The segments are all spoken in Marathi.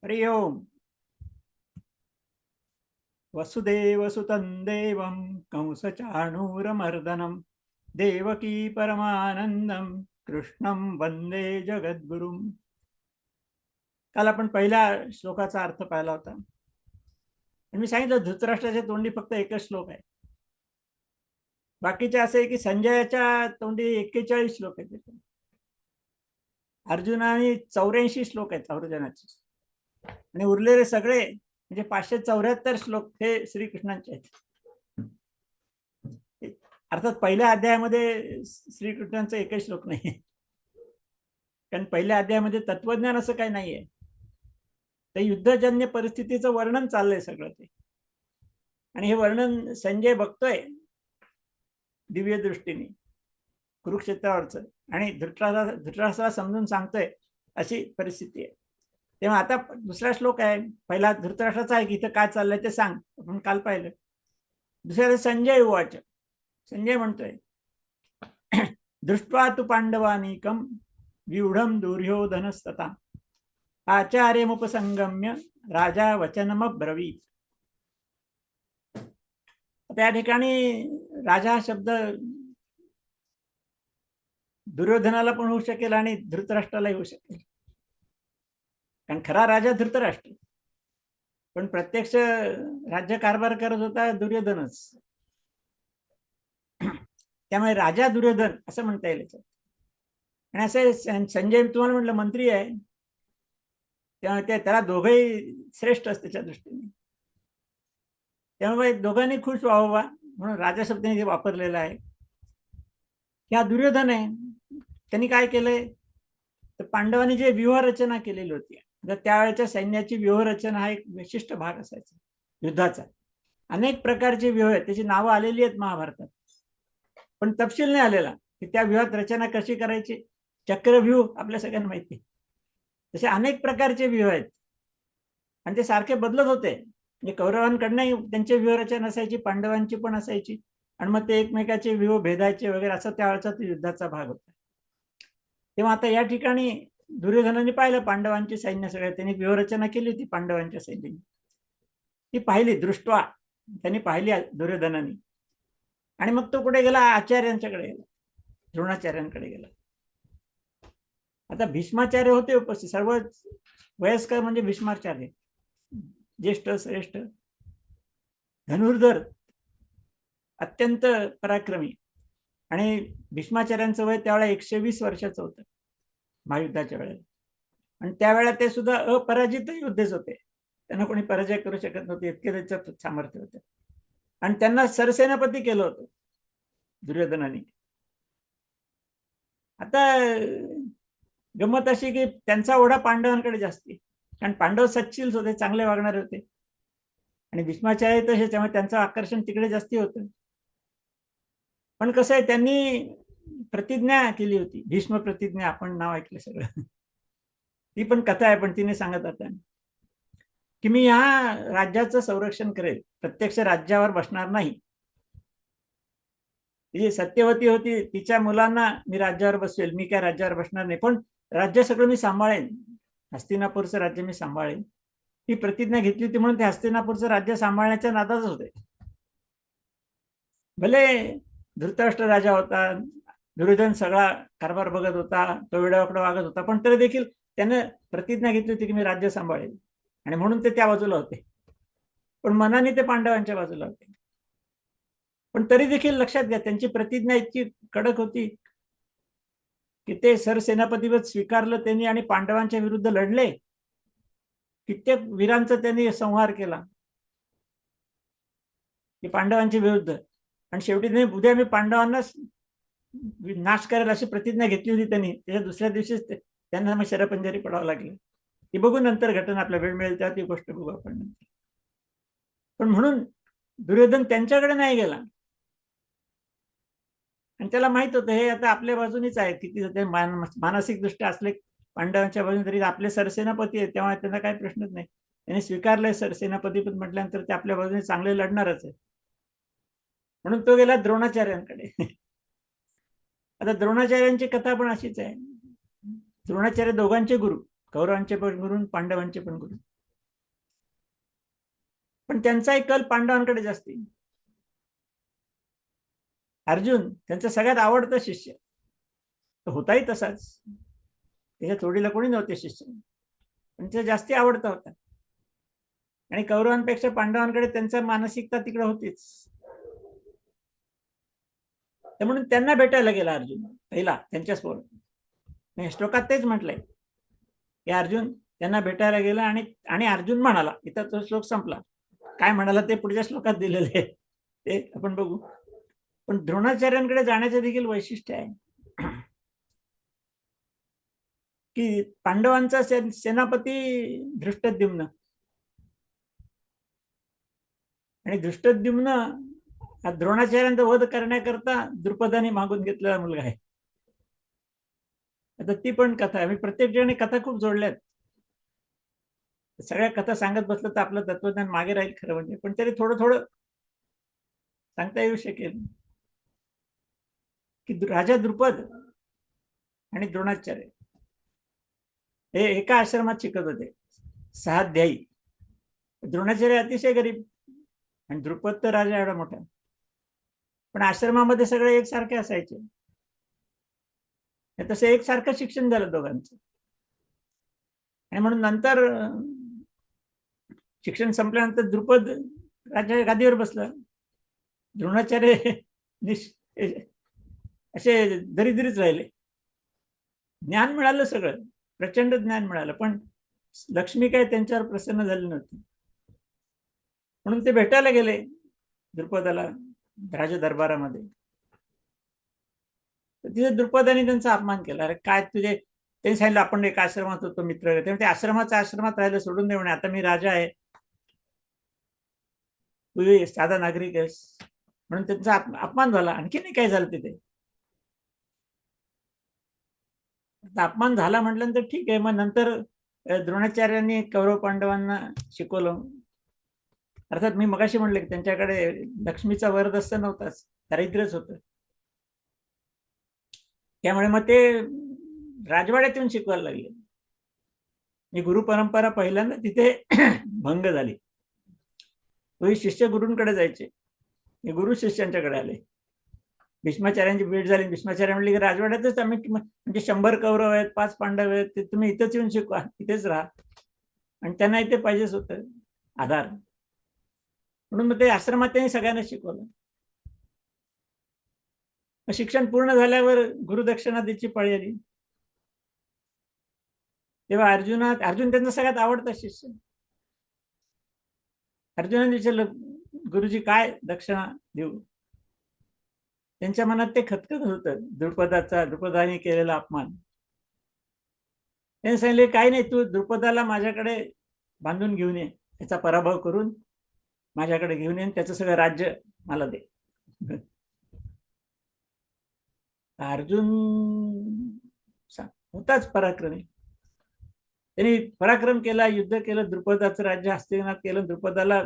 हरि ओम. वसुदेवसुतं देवं कंसचाणूरमर्दनं देवकी परमानंदं कृष्णं वंदे जगद्गुरुं. काल आपण पहिल्या श्लोकाचा अर्थ पाहिला होता आणि मी सांगितलं धृतराष्ट्राच्या तोंडी फक्त एकच श्लोक आहे. बाकीचे असे की संजयाच्या तोंडी 41 श्लोक आहेत. अर्जुनाने 84 श्लोक आहेत अर्जुनाचे आणि उरलेले सगळे म्हणजे 574 श्लोक हे श्रीकृष्णांचे आहेत. अर्थात पहिल्या अध्यायामध्ये श्रीकृष्णांचा एकही श्लोक नाही, कारण पहिल्या अध्यायामध्ये तत्वज्ञान असं काही नाहीये. ते युद्धजन्य परिस्थितीचं वर्णन चाललंय सगळं ते, आणि हे वर्णन संजय बघतोय दिव्य दृष्टीने कुरुक्षेत्रावरचं, आणि धृतराष्ट्राला समजून सांगतोय अशी परिस्थिती आहे. तेव्हा आता दुसरा श्लोक आहे, पहिला धृतराष्ट्राचा आहे की इथं काय चाललंय ते सांग, आपण काल पाहिलं. दुसऱ्या संजय उवाच, संजय म्हणतोय दृष्ट्वा तु पांडवानीकम व्यूढम दुर्योधनस्तथा आचार्यमुपसंगम्य राजा वचनमब्रवीत. त्या ठिकाणी राजा हा शब्द दुर्योधनाला पण होऊ शकेल आणि धृतराष्ट्रालाही होऊ शकेल, कारण खरा राजा धृतराष्ट्र, पण प्रत्यक्ष राज्य कारभार करत होता दुर्योधनच. त्यामुळे राजा दुर्योधन असं म्हणता येईल. आणि असे संजय तुम्हाला म्हटलं मंत्री आहे, त्यामुळे त्याला दोघंही श्रेष्ठ असते त्याच्या दृष्टीने. त्यामुळे दोघांनी खुश व्हावा म्हणून राजा शब्दाने वापरलेला आहे. हा दुर्योधन आहे, त्यांनी काय केलंय तर पांडवांनी जे व्यूहरचना केलेली होती, तर त्यावेळेच्या सैन्याची व्यूहरचना हा एक विशिष्ट भाग असायचा युद्धाचा. अनेक प्रकारचे व्यूह आहेत, त्याची नावं आलेली आहेत महाभारतात, पण तपशील नाही आलेला की त्या व्यूहात रचना कशी करायची. चक्रव्यूह आपल्या सगळ्यांना माहिती, तसे अनेक प्रकारचे व्यूह आहेत आणि ते सारखे बदलत होते. म्हणजे कौरवांकडनंही त्यांची व्यूहरचना असायची, पांडवांची पण असायची, आणि मग ते एकमेकाचे व्यूह भेदायचे वगैरे, असं त्यावेळेचा युद्धाचा भाग होता. तेव्हा आता या ठिकाणी दुर्योधनाने पाहिलं पांडवांची सैन्य सगळ्या, त्यांनी व्यूहरचना केली होती पांडवांच्या सैन्याने, ती पाहिली दृष्ट्वा, त्यांनी पाहिली दुर्योधनाने. आणि मग तो कुठे गेला, आचार्यांच्याकडे गेला, द्रोणाचार्यांकडे गेला. आता भीष्माचार्य होते उपस्थित, सर्व वयस्कर म्हणजे भीष्माचार्य, ज्येष्ठ श्रेष्ठ धनुर्धर, अत्यंत पराक्रमी. आणि भीष्माचार्यांचं वय त्यावेळेला 120 वर्षाचं होतं महायुद्धाच्या वेळेला, आणि त्यावेळेला ते सुद्धा अपराजित योद्धेच होते, त्यांना कोणी पराजय करू शकत नव्हते, इतके त्याचं सामर्थ्य होतं. आणि त्यांना सरसेनापती केलं होतं दुर्योधनाने. आता गंमत अशी की त्यांचा ओढा पांडवांकडे जास्ती, कारण पांडव सच्शील होते, चांगले वागणारे होते, आणि भीष्माचार्य तसे, त्यामुळे त्यांचं आकर्षण तिकडे जास्ती होतं. पण कसं आहे, त्यांनी प्रतिज्ञा केली होती, भीष्म प्रतिज्ञा, आपण नाव ऐकलं सगळं. ती पण कथा आहे, पण तिने सांगत आता की मी या राज्याचं संरक्षण करेल, प्रत्यक्ष राज्यावर बसणार नाही. ती सत्यवती होती, तिच्या मुलांना मी राज्यावर बसवेल, मी काय राज्यावर बसणार नाही, पण राज्य सगळं मी सांभाळेन, हस्तिनापूरचं राज्य मी सांभाळेन. ही प्रतिज्ञा घेतली होती, म्हणून ते हस्तिनापूरचं राज्य सांभाळण्याच्या नादातच होते. भले धृतराष्ट्र राजा होता, दुर्योधन सगळा कारभार बघत होता, तो वेडावाकडा वागत होता, पण तरी देखील त्याने प्रतिज्ञा घेतली होती की मी राज्य सांभाळेल, आणि म्हणून ते त्या बाजूला होते, पण मनाने ते पांडवांच्या बाजूला होते. पण तरी देखील लक्षात घ्या, त्यांची प्रतिज्ञा इतकी कडक होती की ते सरसेनापतीपद स्वीकारलं त्यांनी, आणि पांडवांच्या विरुद्ध लढले. कित्येक वीरांचा त्यांनी संहार केला की पांडवांच्या विरुद्ध, आणि शेवटी त्यांनी उद्या मी पांडवांना नाश करेल अशी प्रतिज्ञा घेतली होती त्यांनी. त्याच्या दुसऱ्या दिवशीच त्यांना मग शरपंजरी पडावं लागलं. ती बघू नंतर घटना, आपल्या वेळ मिळेल तेव्हा ती गोष्ट बघू आपण नंतर. पण म्हणून दुर्योधन त्यांच्याकडे नाही गेला, आणि त्याला माहित होतं हे आता आपल्या बाजूनीच आहे, किती मानसिक दृष्ट्या असले पांडवांच्या बाजूने, तरी आपले सरसेनापती आहेत, तेव्हा त्यांना काही प्रश्नच नाही. त्यांनी स्वीकारलंय सरसेनापतीपद म्हटल्यानंतर ते आपल्या बाजूने चांगले लढणारच आहे, म्हणून तो गेला द्रोणाचार्यांकडे. आता द्रोणाचार्यांची कथा पण अशीच आहे. द्रोणाचार्य दोघांचे गुरु, कौरवांचे पण गुरु, पांडवांचे पण गुरु. पण त्यांचाही कल पांडवांकडे जास्ती. अर्जुन त्यांचा सगळ्यात आवडता शिष्य, तो होताही तसाच, त्याच्या जोडीला कोणी नव्हते शिष्य, पण ते जास्ती आवडता होता. आणि कौरवांपेक्षा पांडवांकडे त्यांचा मानसिकता तिकडे होतीच. म्हणून त्यांना भेटायला गेला अर्जुन पहिला त्यांच्या समोर. श्लोकात तेच म्हटलंय की अर्जुन त्यांना भेटायला गेला आणि अर्जुन म्हणाला. इथं तो श्लोक संपला. काय म्हणाला ते पुढच्या श्लोकात दिलेले आहे, ते आपण बघू. पण द्रोणाचार्यांकडे जाण्याचे देखील वैशिष्ट्य आहे की पांडवांचा सेनापती धृष्टद्युम्न, आणि धृष्टद्युम्न हा द्रोणाचार्यांचा वध करण्याकरता द्रुपदाने मागून घेतलेला मुलगा आहे. आता ती पण कथा आहे. प्रत्येक जणांनी कथा खूप जोडल्यात. सगळ्या कथा सांगत बसलं तर आपलं तत्वज्ञान मागे राहील खरं म्हणजे, पण तरी थोडं थोडं सांगता येऊ शकेल की राजा द्रुपद आणि द्रोणाचार्य हे एका आश्रमात शिकत होते, 6 अध्यायी. द्रोणाचार्य अतिशय गरीब आणि द्रुपद तर राजा एवढा मोठा, पण आश्रमामध्ये सगळे एकसारखे असायचे. तसं एकसारखं शिक्षण झालं दोघांचं. आणि म्हणून नंतर शिक्षण संपल्यानंतर द्रुपद राजा गादीवर बसला, द्रोणाचार्य असे दरिद्रीच राहिले. ज्ञान मिळालं, सगळं प्रचंड ज्ञान मिळालं, पण लक्ष्मी काय त्यांच्यावर प्रसन्न झाली नव्हती. म्हणून ते भेटायला गेले द्रुपदाला राजा दरबारामध्ये. तिथे द्रुपदाने त्यांचा अपमान केला. अरे काय तुझे, ते सांगितलं आपण एका आश्रमात होतो मित्र, ते आश्रमात राहिलं सोडून दे म्हणे, आता मी राजा आहे, तू साधा नागरिक आहेस. म्हणून त्यांचा अपमान झाला. आणखी नाही काय झालं तिथे. अपमान झाला म्हटल्यानंतर ठीक आहे, मग नंतर द्रोणाचार्यांनी कौरव पांडवांना शिकवलं. अर्थात मी मगाशी म्हणले की त्यांच्याकडे लक्ष्मीचा वरदहस्त नव्हताच, दारिद्र्यच होतं. त्यामुळे मग ते राजवाड्यात येऊन शिकवायला लागले. ही गुरु परंपरा पहिल्यांदा तिथे भंग झाली. पूर्वी शिष्य गुरूंकडे जायचे, हे गुरु शिष्यांच्याकडे आले. भीष्माचार्यांची भेट झाली. भीष्माचार्य म्हणले की राजवाड्यातच आम्ही, म्हणजे 100 कौरव आहेत, 5 पांडव आहेत, ते तुम्ही इथंच येऊन शिकवा, इथेच राहा. आणि त्यांना इथे पाहिजेच होतं आधार, म्हणून मग ते आश्रमात त्यांनी सगळ्यांना शिकवलं. शिक्षण पूर्ण झाल्यावर गुरुदक्षिणा द्यायची पाळी आली. तेव्हा अर्जुन त्यांचा सगळ्यात आवडता शिष्य. अर्जुनाने विचारलं, गुरुजी काय दक्षिणा देऊ? त्यांच्या मनात ते खतखत होतं, द्रुपदाने केलेला अपमान. त्यांनी सांगितले, काही नाही, तू द्रुपदाला माझ्याकडे बांधून घेऊन ये, त्याचा पराभव करून माझ्याकडे घेऊन ये, त्याचं सगळं राज्य मला दे. अर्जुन होताच पराक्रमी. त्यांनी पराक्रम केला, युद्ध केलं, द्रुपदाचं राज्य हस्तिनात केलं, द्रुपदाला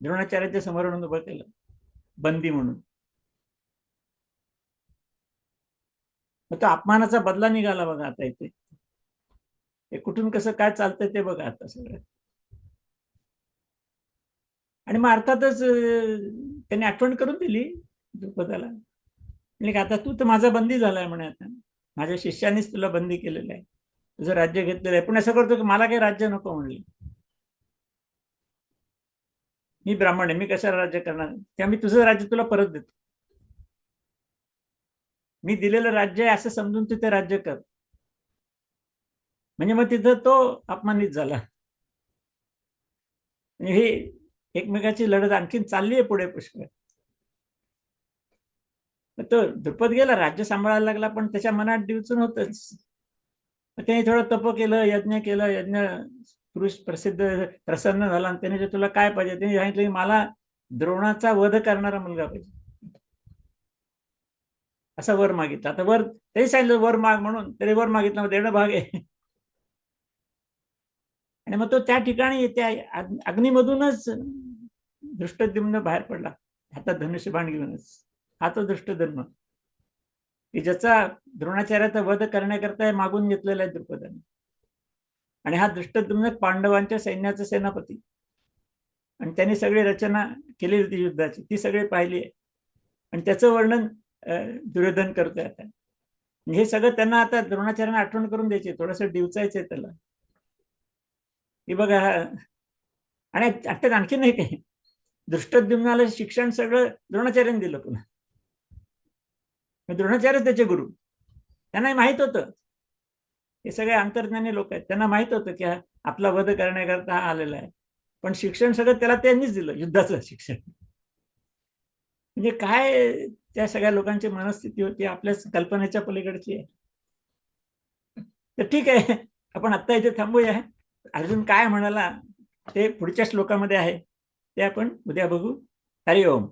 द्रोणाचार्याच्या समोर उभं केलं बंदी म्हणून. मग तो अपमानाचा बदला निघाला बघा आता इथे. हे कुठून कसं काय चालतंय ते बघा आता सगळं. आणि मग अर्थातच त्यांनी आठवण करून दिली द्रुपदाला, म्हणजे आता तू तर माझा बंदी झालाय म्हणे, आता माझ्या शिष्यानेच तुला बंदी केलेलं आहे, तुझं राज्य घेतलेलं आहे, पण असं करतो की मला काही राज्य नको म्हणले. मी ब्राह्मण आहे, मी कशाला राज्य करणार, त्यामुळे मी तुझं राज्य तुला परत देतो. मी दिलेलं राज्य आहे असं समजून तू ते राज्य कर. म्हणजे मग तिथं तो अपमानित झाला. हे एकमेकाची लढत आणखीन चालली आहे पुढे पुष्कळ. तो द्रुपद गेला, राज्य सांभाळायला लागला, पण त्याच्या मनात डिवचून होतच. त्याने थोडं तप केलं, यज्ञ केलं, यज्ञ पुरुष प्रसन्न झाला, आणि त्याने तुला काय पाहिजे, त्याने सांगितलं की मला द्रोणाचा वध करणारा मुलगा पाहिजे, असा वर मागितला. आता वर तेही सांगितलं वर माग म्हणून, तरी वर मागितलं, देणं भाग आहे. आणि मग तो त्या ठिकाणी त्या अग्नीमधूनच दृष्टद्युम्न बाहेर पडला, हातात धनुष्यबाण घेऊनच. हा तो दृष्टद्युम्न की ज्याचा द्रोणाचार्याचा वध करण्याकरता मागून घेतलेला आहे द्रुपदाने. आणि हा दृष्टद्युम्न पांडवांच्या सैन्याचा सेनापती. आणि त्यांनी सगळी रचना केली होती युद्धाची, ती सगळी पाहिली आहे. आणि त्याचं वर्णन दुर्योधन करतोय आता. हे सगळं त्यांना आता द्रोणाचार्यांना आठवण करून द्यायची, थोडंसं डिवचायचंय त्याला की बघा. आणि आता आणखी नाही काही, दृष्टद्युम्नाला शिक्षण सगळं द्रोणाचार्यांनी दिलं पुन्हा. द्रोणाचार्यच त्याचे गुरु. त्यांना माहित होतं, हे सगळे अंतर्ज्ञानी लोक आहेत, त्यांना माहित होतं की आपला वध करण्याकरता हा आलेला आहे. पण शिक्षण सगळं त्याला त्यांनीच दिलं, युद्धाचं शिक्षण. म्हणजे काय त्या सगळ्या लोकांची मनस्थिती होती, आपल्या कल्पनेच्या पलीकडची आहे. तर ठीक आहे, आपण आत्ता इथे थांबूया. अजून काय म्हणाला ते पुढच्या श्लोकामध्ये आहे, ते आपण उद्या बघू. हरिओम.